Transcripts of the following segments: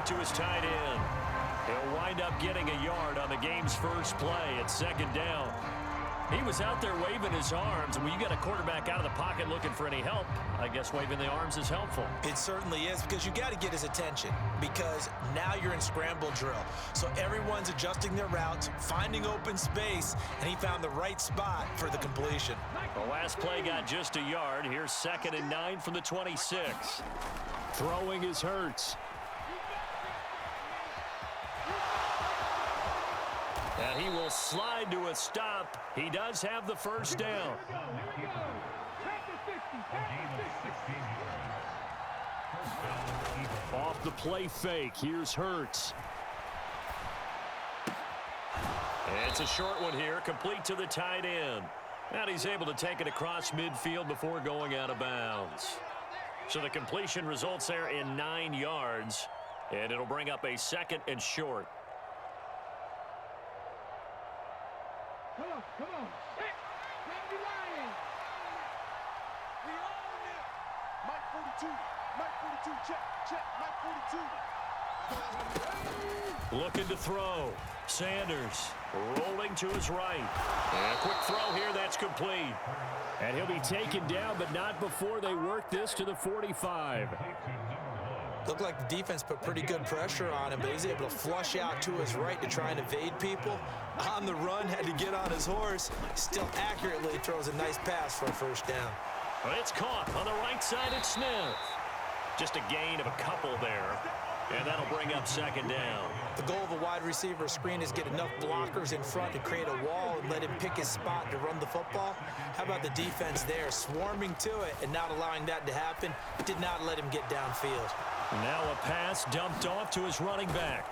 to his tight end. He'll wind up getting a yard on the game's first play at second down. He was out there waving his arms, and when you got a quarterback out of the pocket looking for any help, I guess waving the arms is helpful. It certainly is, because you got to get his attention, because now you're in scramble drill. So everyone's adjusting their routes, finding open space, and he found the right spot for the completion. The last play got just a yard. Here's 2nd and 9 from the 26. Throwing is Hurts. And he will slide to a stop. He does have the first down. Off the play fake, here's Hurts. It's a short one here, complete to the tight end. And he's able to take it across midfield before going out of bounds. So the completion results there in 9 yards. And it'll bring up a 2nd and short. Come on. Hey, Randy Ryan. We own it. Mike 42. Mike 42. Check. Mike 42. Looking to throw. Sanders rolling to his right. And a quick throw here, that's complete. And he'll be taken down, but not before they work this to the 45. Looked like the defense put pretty good pressure on him, but he's able to flush out to his right to try and evade people. On the run, had to get on his horse. Still accurately throws a nice pass for a first down. Well, it's caught on the right side at Smith. Just a gain of a couple there. And that'll bring up 2nd down. The goal of a wide receiver screen is get enough blockers in front to create a wall and let him pick his spot to run the football. How about the defense there, swarming to it and not allowing that to happen? Did not let him get downfield. Now a pass dumped off to his running back.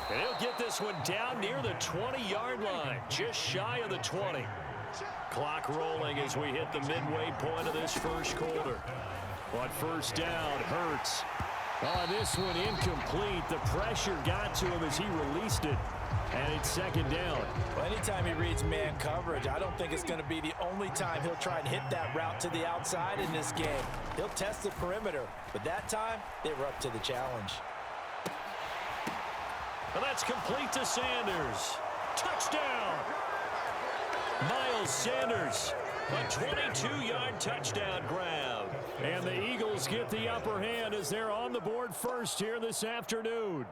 And he'll get this one down near the 20-yard line, just shy of the 20. Clock rolling as we hit the midway point of this first quarter. But first down, Hurts. Oh, this one incomplete. The pressure got to him as he released it. And it's 2nd down. Well, anytime he reads man coverage, I don't think it's going to be the only time he'll try and hit that route to the outside in this game. He'll test the perimeter, but that time, they were up to the challenge. And that's complete to Sanders. Touchdown! Miles Sanders, a 22-yard touchdown grab. And the Eagles get the upper hand as they're on the board first here this afternoon.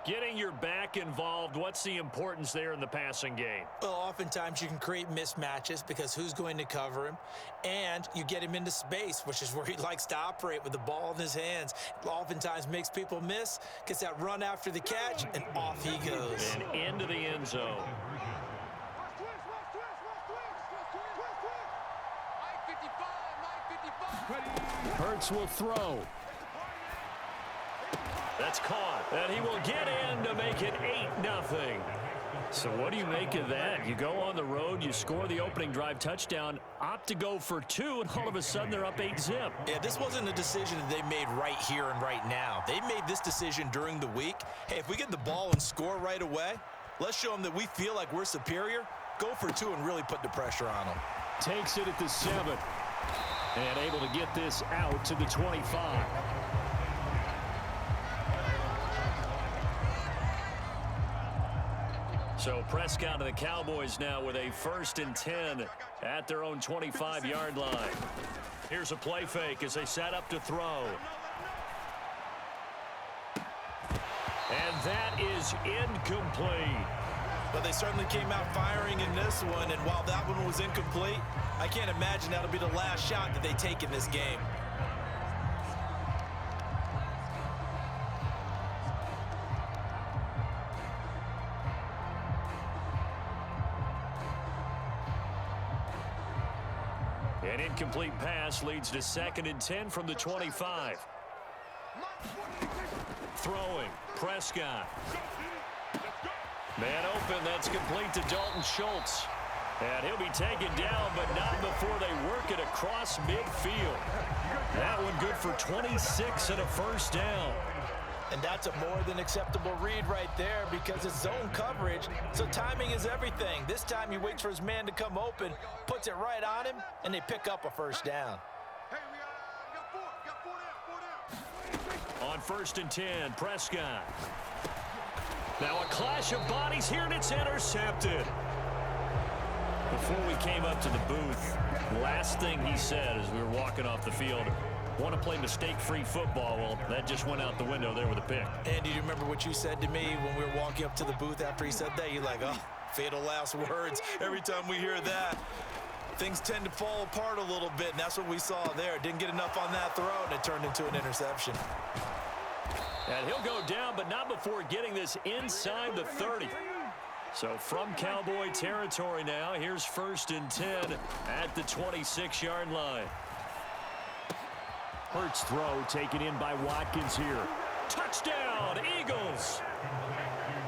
Getting your back involved, what's the importance there in the passing game? Well, oftentimes you can create mismatches because who's going to cover him? And you get him into space, which is where he likes to operate with the ball in his hands. Oftentimes makes people miss, gets that run after the catch, and off he goes. And into the end zone. Hurts will throw. That's caught. And he will get in to make it 8-0. So what do you make of that? You go on the road, you score the opening drive touchdown, opt to go for 2, and all of a sudden they're up 8-zip. Yeah, this wasn't a decision that they made right here and right now. They made this decision during the week. Hey, if we get the ball and score right away, let's show them that we feel like we're superior. Go for 2 and really put the pressure on them. Takes it at the 7. And able to get this out to the 25. So Prescott and the Cowboys now with a 1st and 10 at their own 25-yard line. Here's a play fake as they set up to throw. And that is incomplete. But they certainly came out firing in this one, and while that one was incomplete, I can't imagine that'll be the last shot that they take in this game. An incomplete pass leads to 2nd and 10 from the 25. Throwing, Prescott. Man open, that's complete to Dalton Schultz. And he'll be taken down, but not before they work it across midfield. That one good for 26 and a first down. And that's a more than acceptable read right there because it's zone coverage, so timing is everything. This time he waits for his man to come open, puts it right on him, and they pick up a first down. On first and 10. Prescott. Now a clash of bodies here, and it's intercepted. Before we came up to the booth, last thing he said as we were walking off the field, want to play mistake-free football. Well, that just went out the window there with a pick. And do you remember what you said to me when we were walking up to the booth after he said that? You're like, oh, fatal last words. Every time we hear that, things tend to fall apart a little bit, and that's what we saw there. Didn't get enough on that throw, and it turned into an interception. And he'll go down, but not before getting this inside the 30. So from Cowboy territory now, here's first and 10 at the 26-yard line. Hurts throw taken in by Watkins here. Touchdown, Eagles.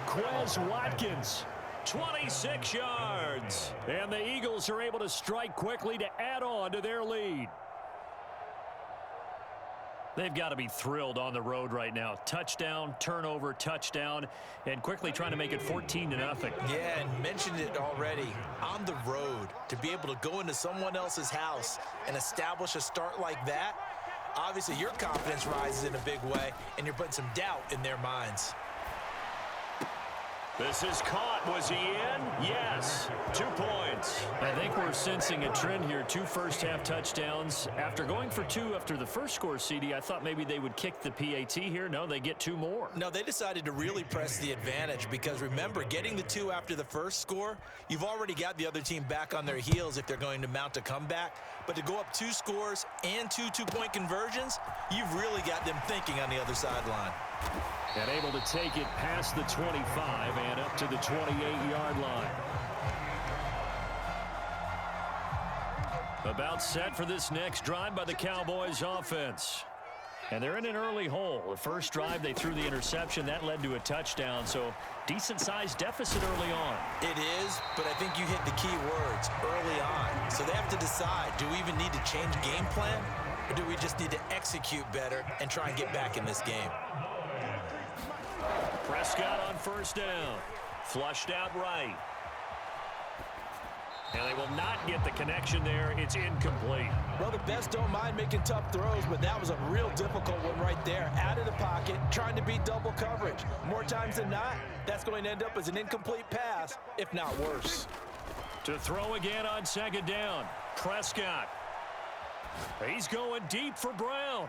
Quez Watkins, 26 yards. And the Eagles are able to strike quickly to add on to their lead. They've got to be thrilled on the road right now. Touchdown, turnover, touchdown, and quickly trying to make it 14-0. Yeah, and mentioned it already. On the road, to be able to go into someone else's house and establish a start like that, obviously your confidence rises in a big way, and you're putting some doubt in their minds. This is caught. Was he in? Yes. 2 points. I think we're sensing a trend here. 2 first-half touchdowns. After going for 2 after the first score, CD, I thought maybe they would kick the PAT here. No, they get 2 more. No, they decided to really press the advantage because, remember, getting the 2 after the first score, you've already got the other team back on their heels if they're going to mount a comeback. But to go up 2 scores and 2 two-point conversions, you've really got them thinking on the other sideline. And able to take it past the 25 and up to the 28-yard line. About set for this next drive by the Cowboys offense. And they're in an early hole. The first drive, they threw the interception. That led to a touchdown, so decent-sized deficit early on. It is, but I think you hit the key words, early on. So they have to decide, do we even need to change game plan, or do we just need to execute better and try and get back in this game? Prescott on first down. Flushed out right. And they will not get the connection there. It's incomplete. Well, the best don't mind making tough throws, but that was a real difficult one right there. Out of the pocket, trying to beat double coverage. More times than not, that's going to end up as an incomplete pass, if not worse. To throw again on second down. Prescott. He's going deep for Brown.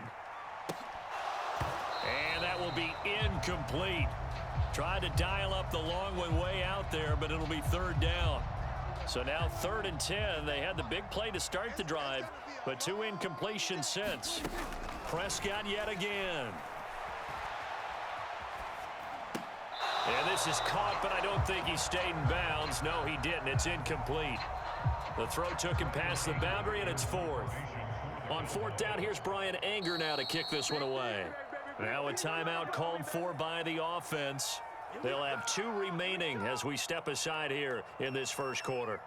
And that will be incomplete. Tried to dial up the long one way out there, but it'll be third down. So now 3rd and 10. They had the big play to start the drive, but 2 incompletions since. Prescott yet again. And this is caught, but I don't think he stayed in bounds. No, he didn't. It's incomplete. The throw took him past the boundary, and it's 4th. On 4th down, here's Brian Anger now to kick this one away. Now a timeout called for by the offense. They'll have 2 remaining as we step aside here in this first quarter.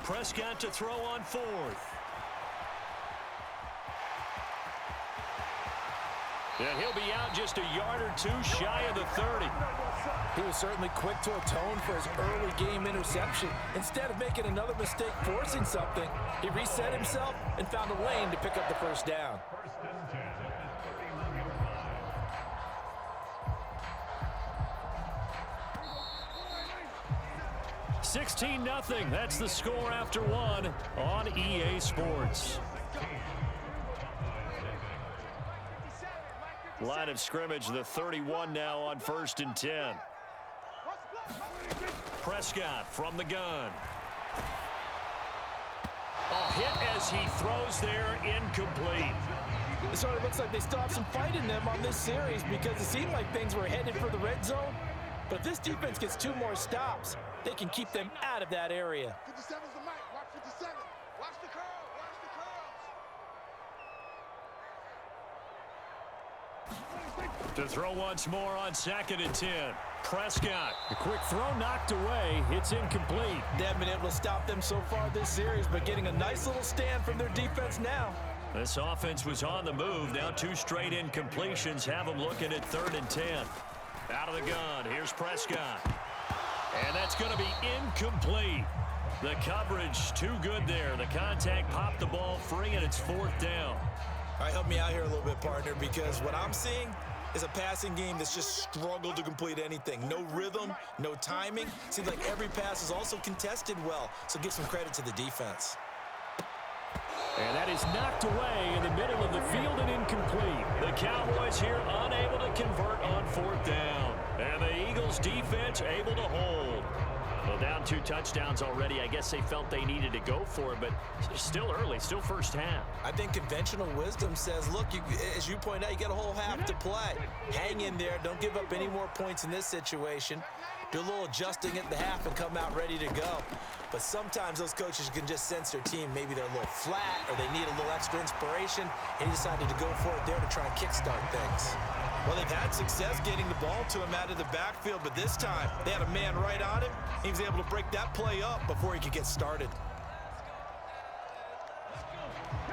Prescott to throw on 4th. And he'll be out just a yard or 2 shy of the 30. He was certainly quick to atone for his early game interception. Instead of making another mistake forcing something, he reset himself and found a lane to pick up the first down. $16-0. That's the score after 1 on EA Sports. Line of scrimmage, the 31 now on 1st and 10. Prescott from the gun. A hit as he throws there, incomplete. It sort of looks like they still have some fight in them on this series because it seemed like things were headed for the red zone. But if this defense gets 2 more stops, they can keep them out of that area. 57's the mic. Watch 57. Watch the curl. Watch the curls. To throw once more on 2nd and 10. Prescott. A quick throw knocked away. It's incomplete. They haven't been able to stop them so far this series, but getting a nice little stand from their defense now. This offense was on the move. Now 2 straight incompletions have them looking at 3rd and 10. Out of the gun, here's Prescott. And that's going to be incomplete. The coverage too good there. The contact popped the ball free, and it's 4th down. All right, help me out here a little bit, partner, because what I'm seeing is a passing game that's just struggled to complete anything. No rhythm, no timing. Seems like every pass is also contested well, so give some credit to the defense. And that is knocked away in the middle of the field and incomplete. The Cowboys here unable to convert on 4th down. And the Eagles defense able to hold. Well, down 2 touchdowns already. I guess they felt they needed to go for it, but still early, still first half. I think conventional wisdom says, look, as you point out, you got a whole half to play. Hang in there. Don't give up any more points in this situation. Do a little adjusting at the half and come out ready to go. But sometimes those coaches can just sense their team. Maybe they're a little flat or they need a little extra inspiration, and he decided to go for it there to try and kickstart things. Well, they've had success getting the ball to him out of the backfield, but this time they had a man right on him. He was able to break that play up before he could get started.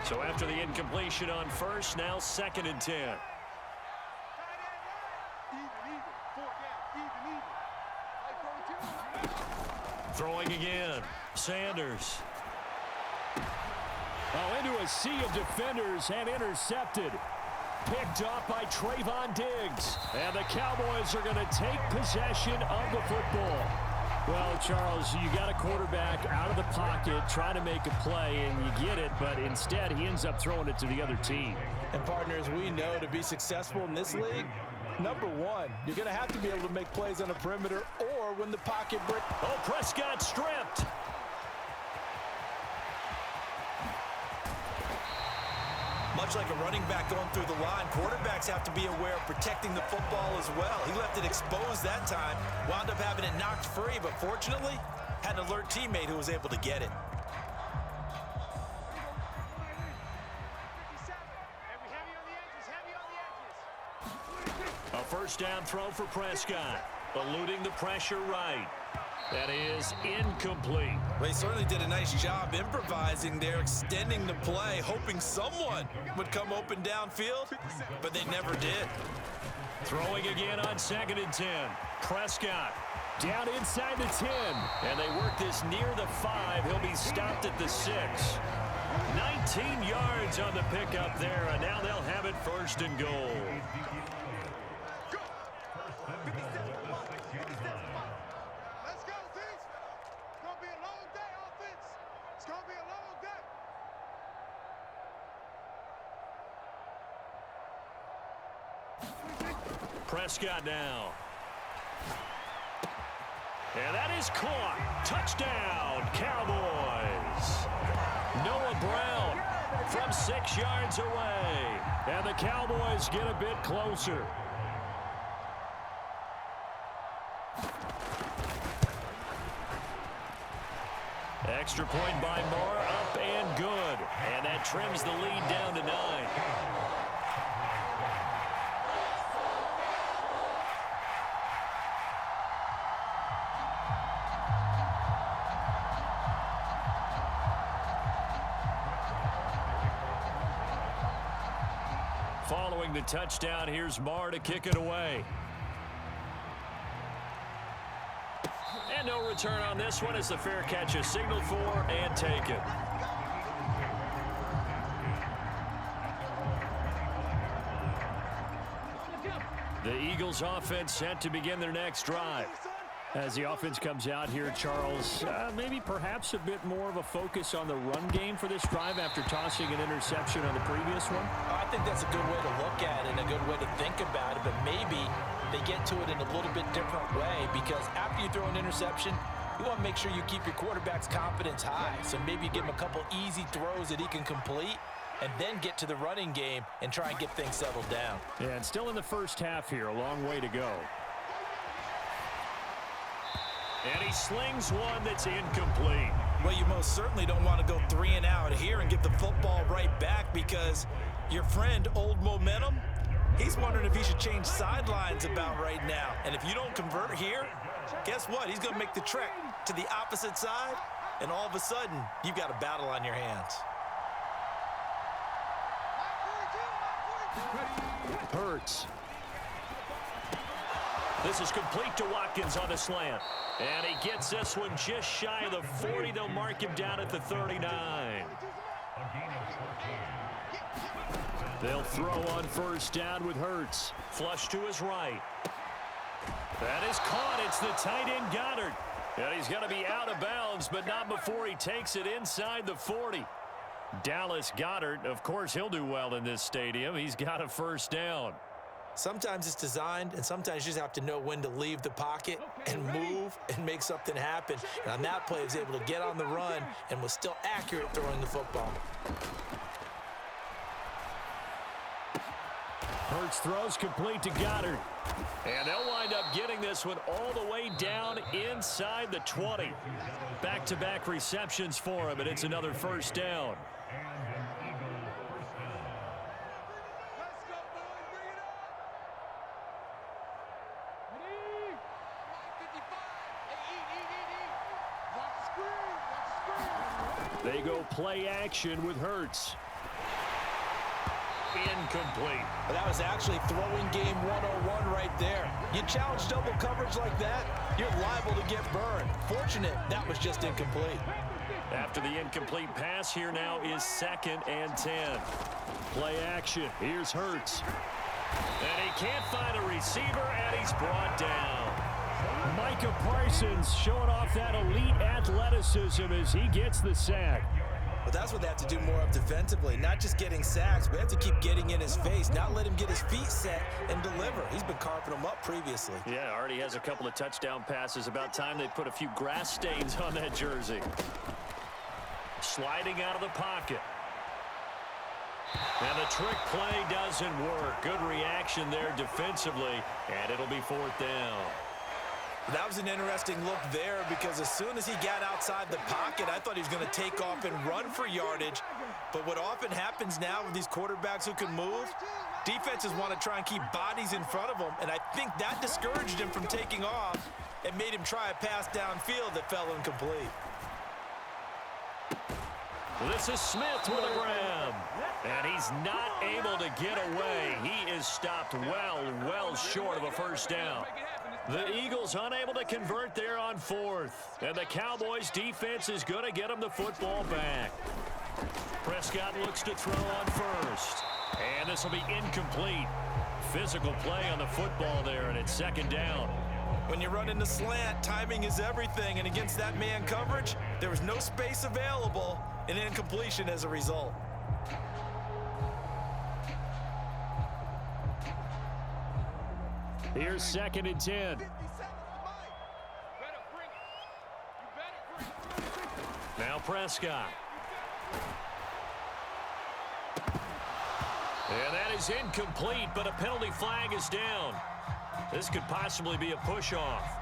So after the incompletion on first, now 2nd and 10. Throwing again, Sanders. Oh, into a sea of defenders and intercepted. Picked off by Trayvon Diggs. And the Cowboys are going to take possession of the football. Well, Charles, you got a quarterback out of the pocket trying to make a play, and you get it, but instead he ends up throwing it to the other team. And partners, we know to be successful in this league, number one, you're going to have to be able to make plays on the perimeter or when the pocket breaks. Oh, Prescott stripped. Much like a running back going through the line, quarterbacks have to be aware of protecting the football as well. He left it exposed that time, wound up having it knocked free, but fortunately, had an alert teammate who was able to get it. A first down throw for Prescott, eluding the pressure right. That is incomplete. Well, he certainly did a nice job improvising there, extending the play, hoping someone would come open downfield, but they never did. Throwing again on 2nd and 10. Prescott down inside the 10. And they work this near the 5. He'll be stopped at the 6. 19 yards on the pickup there, and now they'll have it 1st and goal. Prescott now. And that is caught. Touchdown, Cowboys. Noah Brown from 6 yards away. And the Cowboys get a bit closer. Extra point by Moore, up and good. And that trims the lead down to 9. Following the touchdown, here's Marr to kick it away. And no return on this one as the fair catch is signaled for and taken. The Eagles offense set to begin their next drive. As the offense comes out here, Charles, maybe perhaps a bit more of a focus on the run game for this drive after tossing an interception on the previous one? I think that's a good way to look at it and a good way to think about it, but maybe they get to it in a little bit different way because after you throw an interception, you want to make sure you keep your quarterback's confidence high. So maybe you give him a couple easy throws that he can complete and then get to the running game and try and get things settled down. Yeah, and still in the first half here, a long way to go. And he slings one that's incomplete. Well, you most certainly don't want to go 3 and out here and give the football right back because your friend, Old Momentum, he's wondering if he should change sidelines about right now. And if you don't convert here, guess what? He's going to make the trek to the opposite side, and all of a sudden, you've got a battle on your hands. Hurts. This is complete to Watkins on the slant. And he gets this one just shy of the 40. They'll mark him down at the 39. They'll throw on first down with Hurts. Flush to his right. That is caught. It's the tight end Goddard. And he's going to be out of bounds, but not before he takes it inside the 40. Dallas Goedert, of course, he'll do well in this stadium. He's got a first down. Sometimes it's designed, and sometimes you just have to know when to leave the pocket and move and make something happen. And on that play, he was able to get on the run and was still accurate throwing the football. Hurts throws complete to Goddard. And they'll wind up getting this one all the way down inside the 20. Back-to-back receptions for him, and it's another first down. They go play action with Hurts. Incomplete. But that was actually throwing game 101 right there. You challenge double coverage like that, you're liable to get burned. Fortunate, that was just incomplete. After the incomplete pass, here now is 2nd and 10. Play action. Here's Hurts. And he can't find a receiver, and he's brought down. Micah Parsons showing off that elite athleticism as he gets the sack. But that's what they have to do more of defensively, not just getting sacks. We have to keep getting in his face, not let him get his feet set and deliver. He's been carving them up previously. Yeah, already has a couple of touchdown passes. About time they put a few grass stains on that jersey. Sliding out of the pocket. And the trick play doesn't work. Good reaction there defensively, and it'll be 4th down. That was an interesting look there because as soon as he got outside the pocket, I thought he was going to take off and run for yardage. But what often happens now with these quarterbacks who can move, defenses want to try and keep bodies in front of them, and I think that discouraged him from taking off and made him try a pass downfield that fell incomplete. This is Smith with a grab, and he's not able to get away. He is stopped well short of a first down. The Eagles unable to convert there on 4th. And the Cowboys defense is going to get them the football back. Prescott looks to throw on first. And this will be incomplete. Physical play on the football there, and it's 2nd down. When you run in the slant, timing is everything. And against that man coverage, there was no space available, and incompletion as a result. Here's 2nd and 10. Now Prescott. And that is incomplete, but a penalty flag is down. This could possibly be a push-off.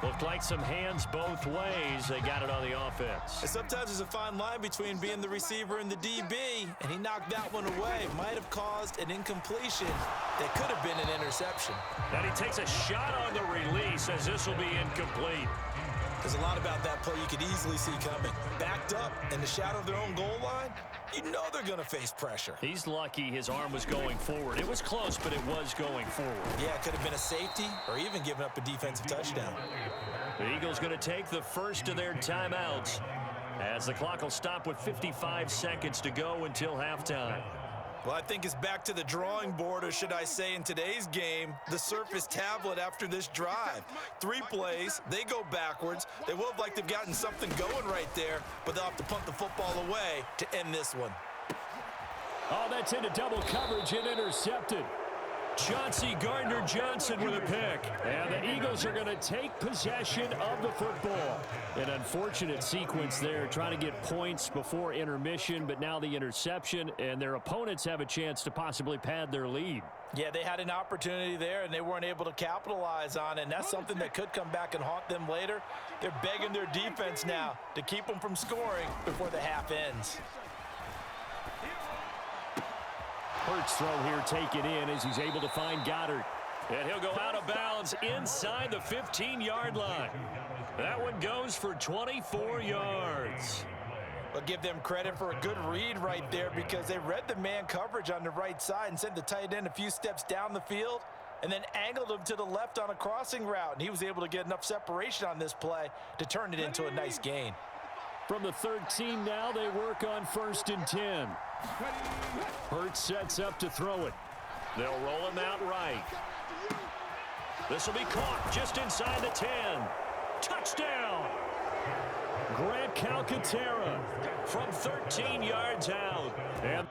Looked like some hands both ways. They got it on the offense. And sometimes there's a fine line between being the receiver and the DB, and he knocked that one away. Might have caused an incompletion that could have been an interception. And he takes a shot on the release as this will be incomplete. There's a lot about that play you could easily see coming. Backed up in the shadow of their own goal line, you know they're going to face pressure. He's lucky his arm was going forward. It was close, but it was going forward. Yeah, it could have been a safety or even given up a defensive touchdown. The Eagles going to take the first of their timeouts as the clock will stop with 55 seconds to go until halftime. Well, I think it's back to the drawing board, or should I say in today's game, the Surface tablet after this drive. 3 plays, they go backwards. They will have like they've gotten something going right there, but they'll have to punt the football away to end this one. Oh, that's into double coverage and intercepted. Chauncey Gardner-Johnson with a pick. And the Eagles are going to take possession of the football. An unfortunate sequence there, trying to get points before intermission, but now the interception, and their opponents have a chance to possibly pad their lead. Yeah, they had an opportunity there, and they weren't able to capitalize on it, and that's something that could come back and haunt them later. They're begging their defense now to keep them from scoring before the half ends. Hurts throw here taken in as he's able to find Goddard. And he'll go out of bounds inside the 15-yard line. That one goes for 24 yards. But give them credit for a good read right there because they read the man coverage on the right side and sent the tight end a few steps down the field and then angled him to the left on a crossing route. And he was able to get enough separation on this play to turn it into a nice gain. From the 13 now, they work on 1st and 10. Hurts sets up to throw it. They'll roll him out right. This will be caught just inside the 10. Touchdown! Grant Calcaterra from 13 yards out. And